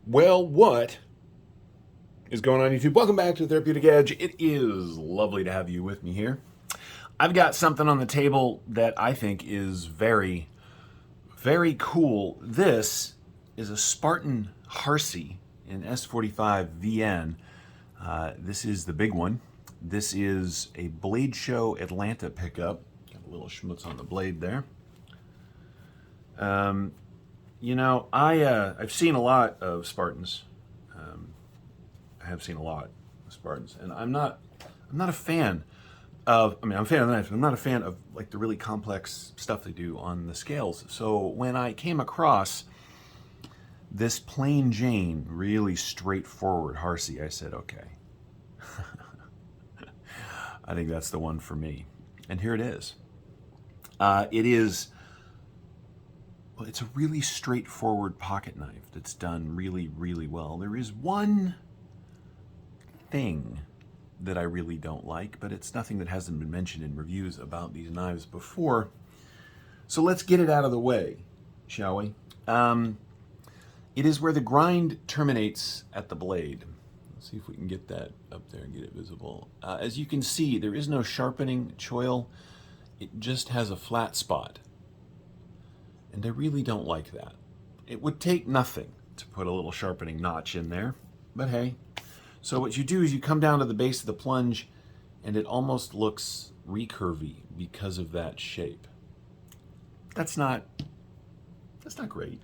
Well, what is going on, YouTube? Welcome back to the Therapeutic Edge. It is lovely to have you with me here. I've got something on the table that I think is very, very cool. This is a Spartan Harsey in S45vn. This is the big one. This is a Blade Show Atlanta pickup. Got a little schmutz on the blade there. I've seen a lot of Spartans. I have seen a lot of Spartans, and I'm not a fan of. I'm a fan of the knives, but I'm not a fan of like the really complex stuff they do on the scales. So when I came across this plain Jane, really straightforward Harsey, I said, okay, I think that's the one for me. And here it is. Well, it's a really straightforward pocket knife that's done really, really well. There is one thing that I really don't like, but it's nothing that hasn't been mentioned in reviews about these knives before. So let's get it out of the way, shall we? It is where the grind terminates at the blade. Let's see if we can get that up there and get it visible. As you can see, there is no sharpening choil. It just has a flat spot. And I really don't like that. It would take nothing to put a little sharpening notch in there, but hey. So what you do is you come down to the base of the plunge and it almost looks recurvy because of that shape. That's not great.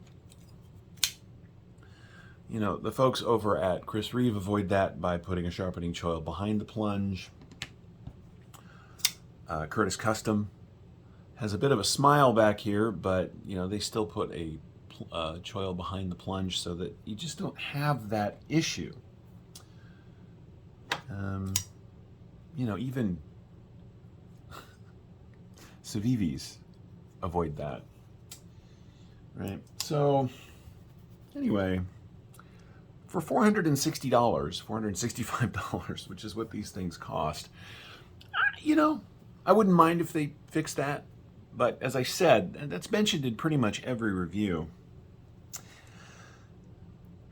You know, the folks over at Chris Reeve avoid that by putting a sharpening choil behind the plunge. Curtis Custom has a bit of a smile back here, but you know, they still put a choil behind the plunge so that you just don't have that issue. Even Civivis avoid that, right? So anyway, for $460, $465, which is what these things cost, I wouldn't mind if they fixed that. But as I said, that's mentioned in pretty much every review.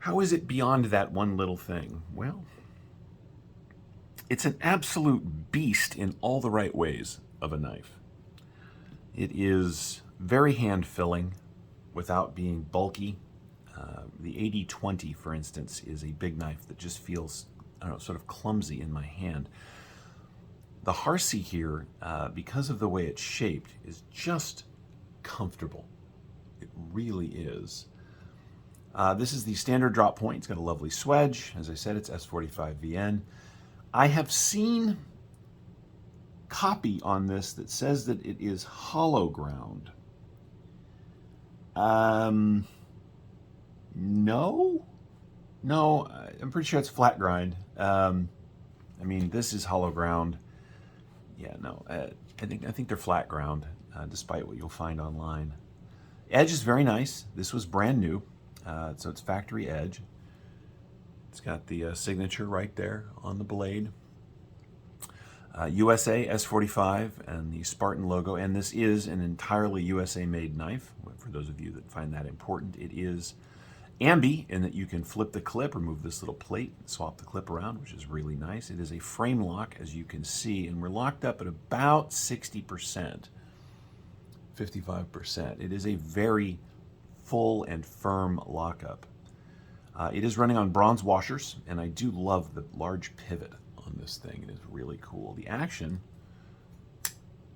How is it beyond that one little thing? Well, it's an absolute beast in all the right ways of a knife. It is very hand-filling without being bulky. The 80/20, for instance, is a big knife that just feels, sort of clumsy in my hand. The Harsey here, because of the way it's shaped, is just comfortable. It really is. This is the standard drop point. It's got a lovely swedge. As I said, it's S45vn. I have seen copy on this that says that it is hollow ground. No, I'm pretty sure it's flat grind. This is hollow ground. Yeah, no, I think they're flat ground, despite what you'll find online. Edge is very nice. This was brand new, so it's factory edge. It's got the signature right there on the blade. USA S45 and the Spartan logo, and this is an entirely USA-made knife. For those of you that find that important, it is ambi in that you can flip the clip, remove this little plate, and swap the clip around, which is really nice. It is a frame lock, as you can see, and we're locked up at about 60%, 55%. It is a very full and firm lockup. It is running on bronze washers, and I do love the large pivot on this thing. It is really cool. The action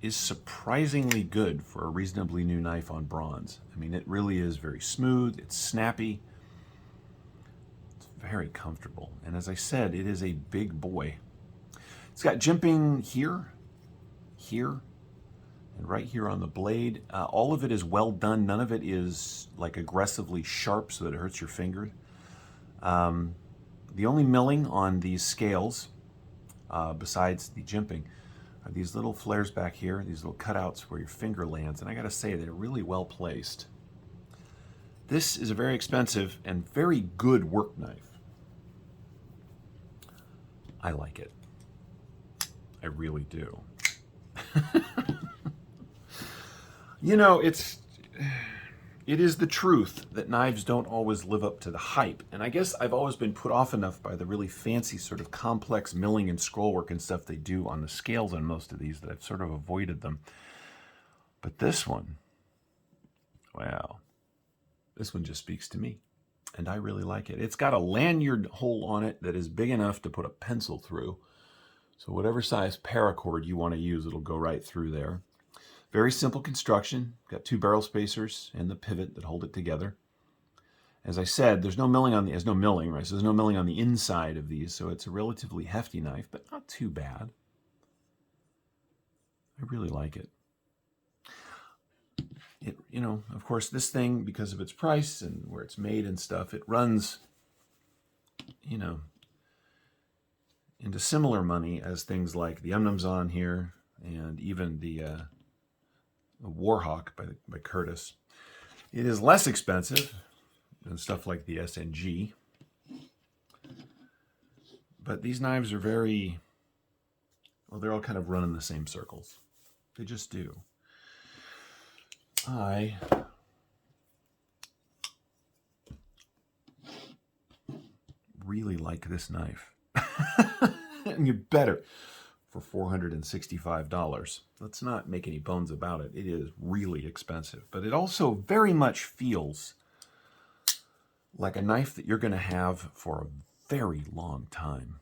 is surprisingly good for a reasonably new knife on bronze. I mean, it really is very smooth. It's snappy. It's very comfortable. And as I said, it is a big boy. It's got jimping here, and right here on the blade. All of it is well done. None of it is like aggressively sharp so that it hurts your finger. The only milling on these scales, besides the jimping, are these little flares back here, these little cutouts where your finger lands, and I gotta say, they're really well placed. This is a very expensive and very good work knife. I like it. I really do. It is the truth that knives don't always live up to the hype. And I guess I've always been put off enough by the really fancy sort of complex milling and scrollwork and stuff they do on the scales on most of these that I've sort of avoided them. But this one, wow, this one just speaks to me. And I really like it. It's got a lanyard hole on it that is big enough to put a pencil through. So whatever size paracord you want to use, it'll go right through there. Very simple construction. Got 2 barrel spacers and the pivot that hold it together. As I said, there's no milling on there's no milling, right? So there's no milling on the inside of these, so it's a relatively hefty knife, but not too bad. I really like it. It, you know, of course, this thing, because of its price and where it's made and stuff, it runs, you know, into similar money as things like the On here and even the Warhawk by Curtis. It is less expensive than stuff like the SNG, but these knives are very, well, they're all kind of run in the same circles. They just do. I really like this knife. And you better for $465. Let's not make any bones about it. It is really expensive, but it also very much feels like a knife that you're going to have for a very long time.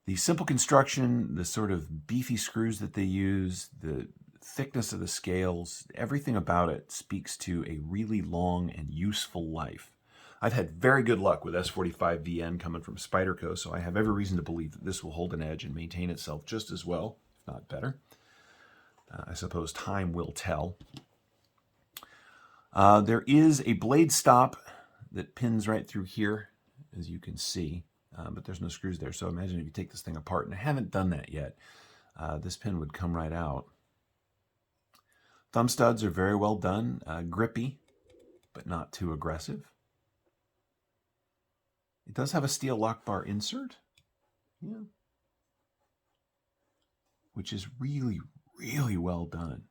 The simple construction, the sort of beefy screws that they use, the thickness of the scales, everything about it speaks to a really long and useful life. I've had very good luck with S45vn coming from Spyderco, so I have every reason to believe that this will hold an edge and maintain itself just as well, if not better. I suppose time will tell. There is a blade stop that pins right through here, as you can see, but there's no screws there. So imagine if you take this thing apart, and I haven't done that yet, this pin would come right out. Thumb studs are very well done, grippy, but not too aggressive. It does have a steel lock bar insert, yeah, which is really, really well done.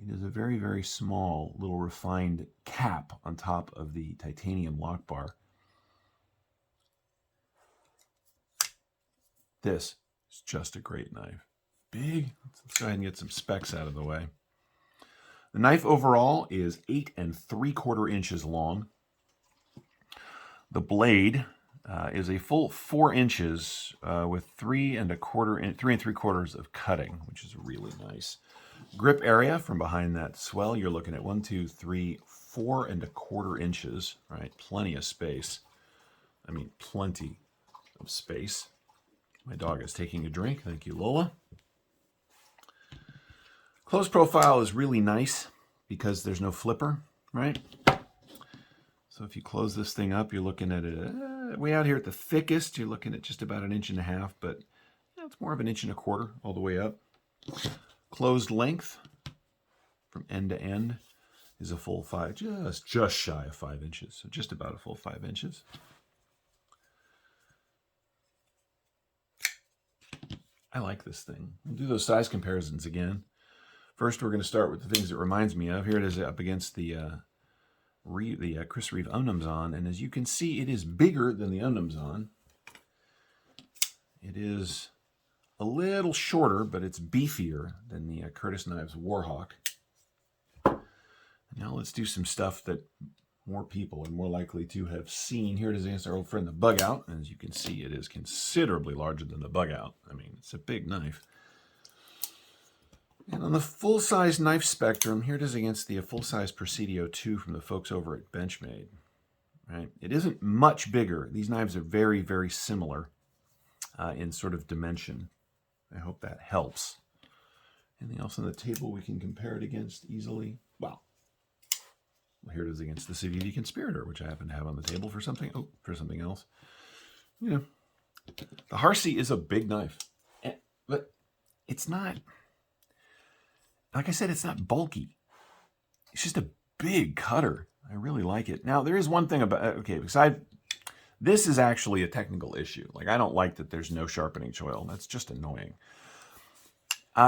It is a very, very small, little refined cap on top of the titanium lock bar. This is just a great knife. Big. Let's go ahead and get some specs out of the way. The knife overall is 8 3/4 inches long. The blade is a full 4 inches with 3 3/4 of cutting, which is really nice. Grip area from behind that swell, you're looking at 1, 2, 3, 4 1/4 inches, right? Plenty of space. I mean, plenty of space. My dog is taking a drink. Thank you, Lola. Close profile is really nice because there's no flipper, right? So if you close this thing up, you're looking at it way out here at the thickest. You're looking at just about 1.5 inches, but it's more of 1 1/4 inches all the way up. Closed length from end to end is a full 5, just shy of 5 inches. So just about a full 5 inches. I like this thing. We'll do those size comparisons again. First, we're going to start with the things it reminds me of. Here it is up against the Chris Reeve Untitled, and as you can see, it is bigger than the Untitled. It is a little shorter, but it's beefier than the Curtis Knives Warhawk. Now let's do some stuff that more people are more likely to have seen. Here it is against our old friend the Bug Out. As you can see, it is considerably larger than the Bug Out. I mean, it's a big knife. And on the full-size knife spectrum, here it is against the full-size Presidio 2 from the folks over at Benchmade. Right? It isn't much bigger. These knives are very, very similar in sort of dimension. I hope that helps. Anything else on the table we can compare it against easily? Well, here it is against the CVV Conspirator, which I happen to have on the table for something. Oh, for something else. You know, the Harsey is a big knife, but it's not. Like I said, it's not bulky. It's just a big cutter. I really like it. Now, there is one thing about, okay, because this is actually a technical issue. Like, I don't like that there's no sharpening choil. That's just annoying.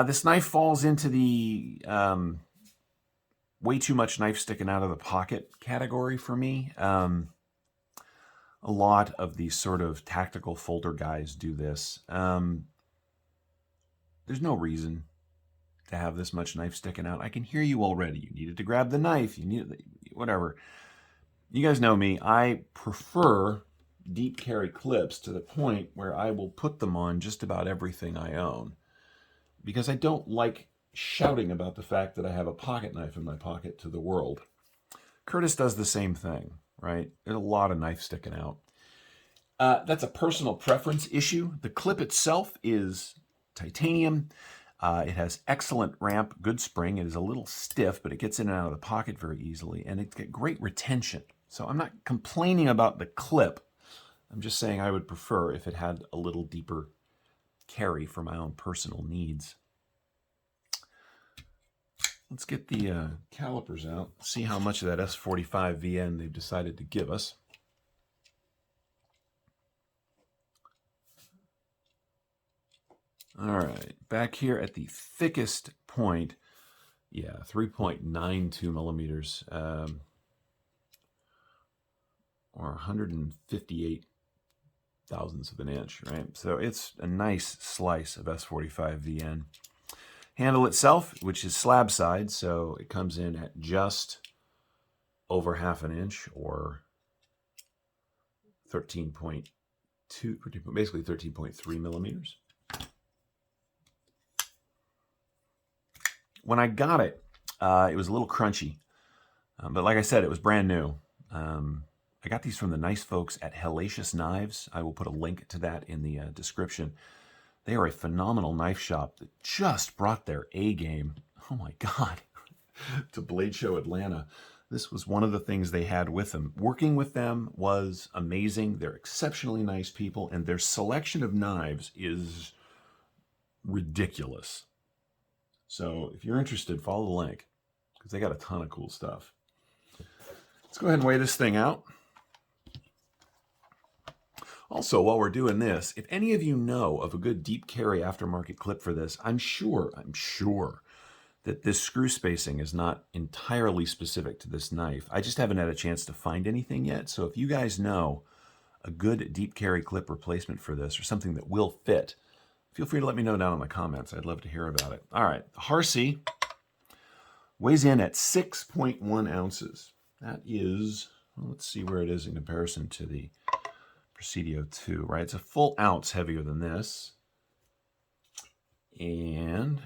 This knife falls into the way too much knife sticking out of the pocket category for me. A lot of these sort of tactical folder guys do this. There's no reason to have this much knife sticking out. I can hear you already. You needed to grab the knife. You needed whatever. You guys know me. I prefer deep carry clips to the point where I will put them on just about everything I own, because I don't like shouting about the fact that I have a pocket knife in my pocket to the world. Curtis does the same thing, right? There's a lot of knife sticking out. That's a personal preference issue. The clip itself is titanium. It has excellent ramp, good spring. It is a little stiff, but it gets in and out of the pocket very easily, and it's got great retention. So I'm not complaining about the clip. I'm just saying I would prefer if it had a little deeper carry for my own personal needs. Let's get the calipers out, see how much of that S45vn they've decided to give us. All right, back here at the thickest point, yeah, 3.92 millimeters, or 158 thousandths of an inch, right? So it's a nice slice of S45vn. Handle itself, which is slab side, so it comes in at just over half an inch, or 13.2, basically 13.3 millimeters. When I got it, it was a little crunchy, but like I said, it was brand new. I got these from the nice folks at Hellacious Knives. I will put a link to that in the description. They are a phenomenal knife shop that just brought their A game, oh my God, to Blade Show Atlanta. This was one of the things they had with them. Working with them was amazing. They're exceptionally nice people, and their selection of knives is ridiculous. So if you're interested, follow the link, because they got a ton of cool stuff. Let's go ahead and weigh this thing out. Also, while we're doing this, if any of you know of a good deep carry aftermarket clip for this, I'm sure that this screw spacing is not entirely specific to this knife. I just haven't had a chance to find anything yet. So if you guys know a good deep carry clip replacement for this, or something that will fit, feel free to let me know down in the comments. I'd love to hear about it. All right, the Harsey weighs in at 6.1 ounces. That is, well, let's see where it is in comparison to the Presidio 2, right? It's a full ounce heavier than this. And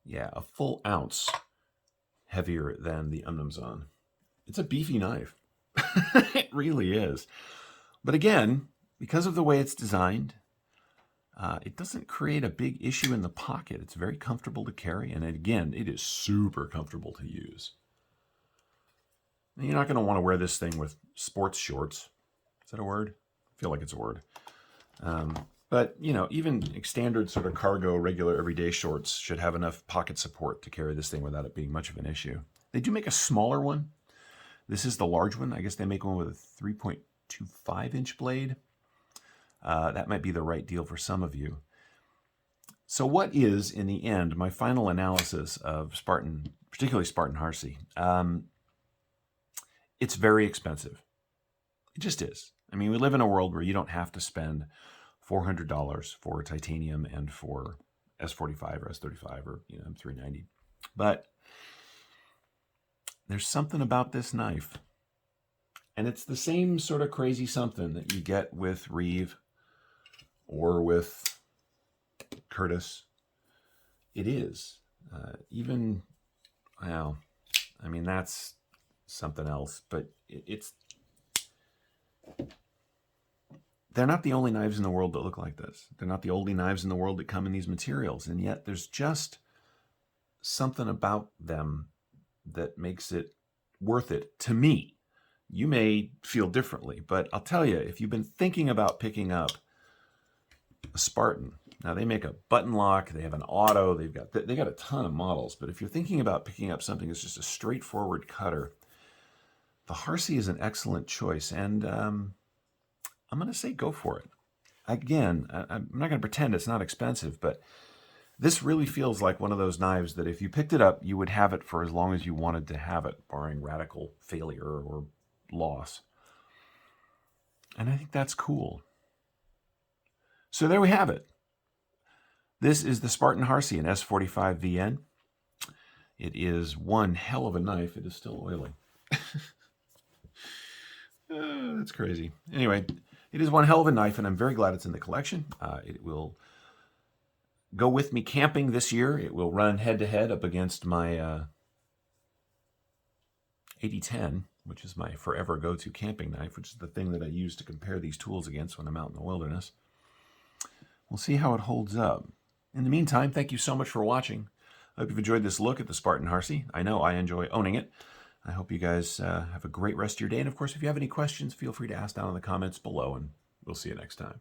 yeah, a full ounce heavier than the Umnumzon. It's a beefy knife. It really is. But again, because of the way it's designed, it doesn't create a big issue in the pocket. It's very comfortable to carry, and again, it is super comfortable to use. Now, you're not going to want to wear this thing with sports shorts. Is that a word? I feel like it's a word. But, you know, even standard sort of cargo, regular everyday shorts should have enough pocket support to carry this thing without it being much of an issue. They do make a smaller one. This is the large one. I guess they make one with a 3.25-inch blade. That might be the right deal for some of you. So what is, in the end, my final analysis of Spartan, particularly Spartan Harsey? It's very expensive. It just is. I mean, we live in a world where you don't have to spend $400 for titanium and for S45 or S35 or, you know, M390. But there's something about this knife. And it's the same sort of crazy something that you get with Reeve or with Curtis. It is. Even, well, I mean, that's something else, but it's, they're not the only knives in the world that look like this. They're not the only knives in the world that come in these materials, and yet there's just something about them that makes it worth it to me. You may feel differently, but I'll tell you, if you've been thinking about picking up a Spartan, now they make a button lock, they have an auto, they got a ton of models, but if you're thinking about picking up something that's just a straightforward cutter, the Harsey is an excellent choice, and I'm going to say go for it. Again, I'm not going to pretend it's not expensive, but This really feels like one of those knives that if you picked it up, you would have it for as long as you wanted to have it, barring radical failure or loss. And I think that's cool. So there we have it. This is the Spartan Harsey, an S45vn. It is one hell of a knife. It is still oily. That's crazy. Anyway, it is one hell of a knife, and I'm very glad it's in the collection. It will go with me camping this year. It will run head-to-head up against my 8010, which is my forever go-to camping knife, which is the thing that I use to compare these tools against when I'm out in the wilderness. We'll see how it holds up. In the meantime, thank you so much for watching. I hope you've enjoyed this look at the Spartan Harsey. I know I enjoy owning it. I hope you guys have a great rest of your day. And of course, if you have any questions, feel free to ask down in the comments below, and we'll see you next time.